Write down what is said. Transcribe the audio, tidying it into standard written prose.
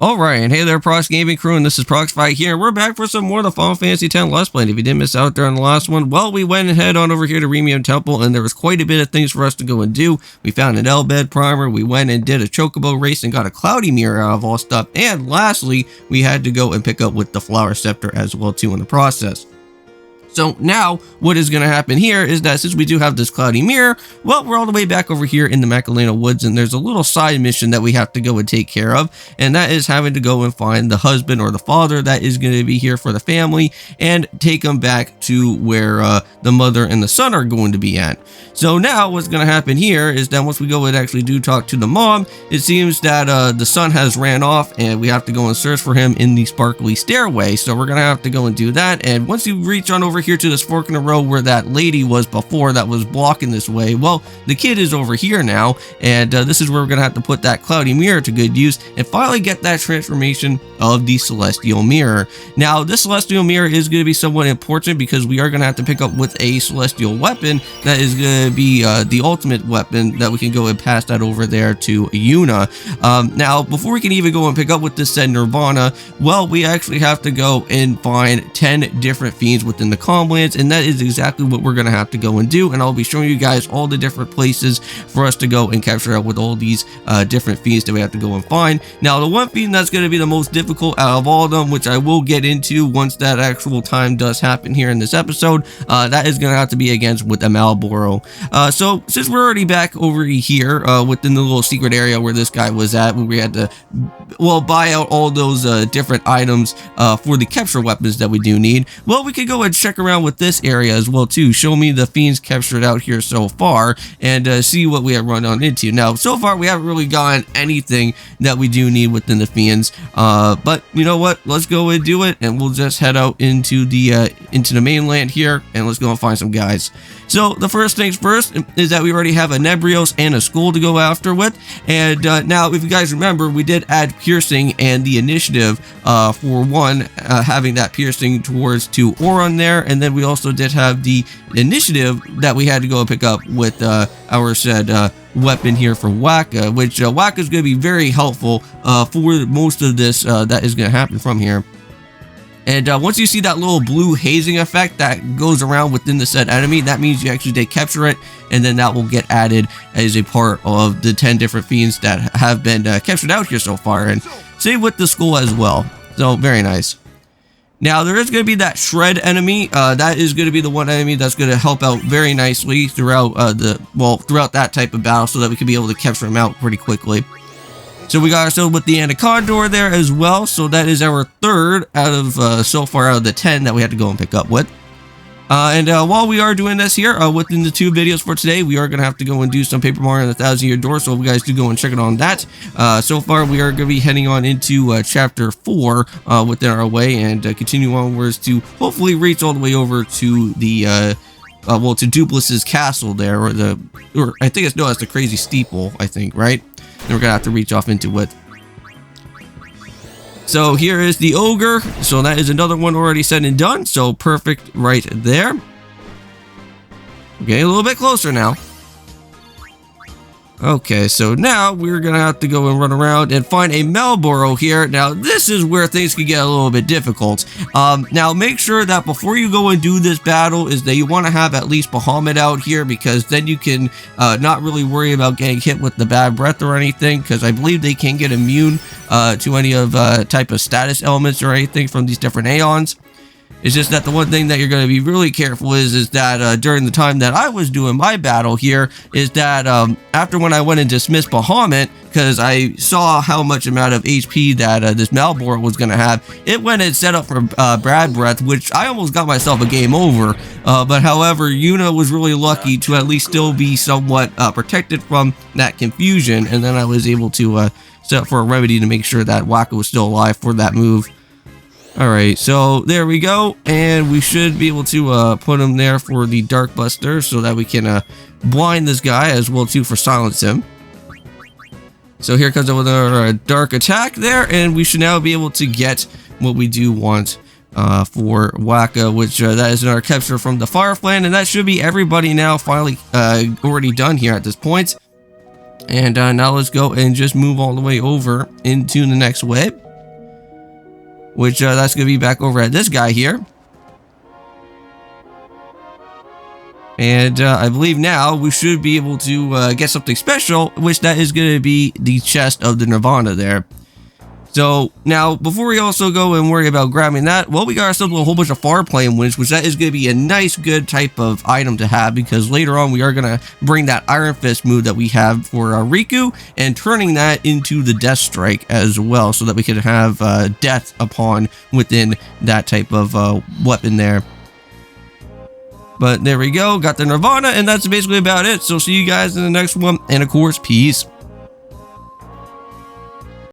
Alright, and hey there, Prox Gaming Crew, and this is Proxify here. We're back for some more of the Final Fantasy X Let's Play. And if you didn't miss out during the last one, well, we went and head on over here to Remium Temple, and there was quite a bit of things for us to go and do. We found an L-Bed primer, we went and did a Chocobo race and got a Cloudy Mirror out of all stuff, and lastly, we had to go and pick up with the Flower Scepter as well too in the process. So now, what is going to happen here is that since we do have this Cloudy Mirror, well, we're all the way back over here in the Macalania Woods, and there's a little side mission that we have to go and take care of, and that is having to go and find the husband or the father that is going to be here for the family, and take them back to where the mother and the son are going to be at. So now, what's going to happen here is that once we go and actually do talk to the mom, it seems that the son has ran off, and we have to go and search for him in the sparkly stairway, so we're going to have to go and do that, and once you reach on over here to this fork in the road where that lady was before that was blocking this way, well, the kid is over here now, and this is where we're gonna have to put that Cloudy Mirror to good use and finally get that transformation of the Celestial Mirror. Now, this Celestial Mirror is going to be somewhat important because we are going to have to pick up with a Celestial weapon that is going to be the ultimate weapon that we can go and pass that over there to Yuna. Now, before we can even go and pick up with this said Nirvana, well, we actually have to go and find 10 different fiends within the Comlands, and that is exactly what we're going to have to go and do, and I'll be showing you guys all the different places for us to go and capture out with all these different fiends that we have to go and find. Now, the one fiend that's going to be the most difficult out of all of them, which I will get into once that actual time does happen here in this episode, that is going to have to be against with a Malboro. So, since we're already back over here within the little secret area where this guy was at, where we had to, well, buy out all those different items for the capture weapons that we do need, well, we could go and check around with this area as well too. Show me the fiends captured out here so far and see what we have run on into. Now, so far we haven't really gotten anything that we do need within the fiends, but you know what, let's go and do it, and we'll just head out into the mainland here, and let's go and find some guys. So the first things first is that we already have a Nebrios and a Skull to go after with, and now if you guys remember, we did add piercing and the initiative for one, having that piercing towards to Auron there, and then we also did have the initiative that we had to go and pick up with our said weapon here for Waka, which Waka is going to be very helpful for most of this that is going to happen from here. And once you see that little blue hazing effect that goes around within the said enemy, that means you actually did capture it, and then that will get added as a part of the 10 different fiends that have been captured out here so far, and same with the Skull as well. So, very nice. Now, there is going to be that Shred enemy. That is going to be the one enemy that's going to help out very nicely throughout throughout that type of battle, so that we can be able to capture him out pretty quickly. So we got ourselves with the Anaconda there as well, so that is our third out of, so far out of the 10 that we had to go and pick up with. And while we are doing this here, within the 2 videos for today, we are going to have to go and do some Paper Mario and the 1,000-Year Door, so if you guys do go and check it on that. So far, we are going to be heading on into Chapter 4 within our way, and continue onwards to hopefully reach all the way over to the, to Duplis's castle there, or I think it's known as the Crazy Steeple, I think, right? Then we're going to have to reach off into it. So here is the Ogre. So that is another one already said and done. So perfect right there. Okay, a little bit closer now. Okay, so now we're going to have to go and run around and find a Malboro here. Now, this is where things can get a little bit difficult. Now, make sure that before you go and do this battle is that you want to have at least Bahamut out here, because then you can not really worry about getting hit with the bad breath or anything, because I believe they can get immune to any of type of status elements or anything from these different Aeons. It's just that the one thing that you're going to be really careful is that during the time that I was doing my battle here, is that after when I went and dismissed Bahamut, because I saw how much amount of HP that this Malboro was going to have, it went and set up for Bad Breath, which I almost got myself a game over. But however, Yuna was really lucky to at least still be somewhat protected from that confusion, and then I was able to set up for a remedy to make sure that Waka was still alive for that move. Alright, so there we go, and we should be able to put him there for the Dark Buster so that we can blind this guy as well too for silence him. So here comes with our Dark Attack there, and we should now be able to get what we do want for Waka, which that is our capture from the Firefland, and that should be everybody now finally already done here at this point. And now let's go and just move all the way over into the next wave. which that's going to be back over at this guy here. And I believe now we should be able to get something special, which that is going to be the chest of the Nirvana there. So now, before we also go and worry about grabbing that, well, we got ourselves a whole bunch of far plane winds, which that is going to be a nice, good type of item to have, because later on we are going to bring that Iron Fist move that we have for Riku and turning that into the Death Strike as well, so that we can have death upon within that type of weapon there. But there we go, got the Nirvana, and that's basically about it. So see you guys in the next one, and of course, peace.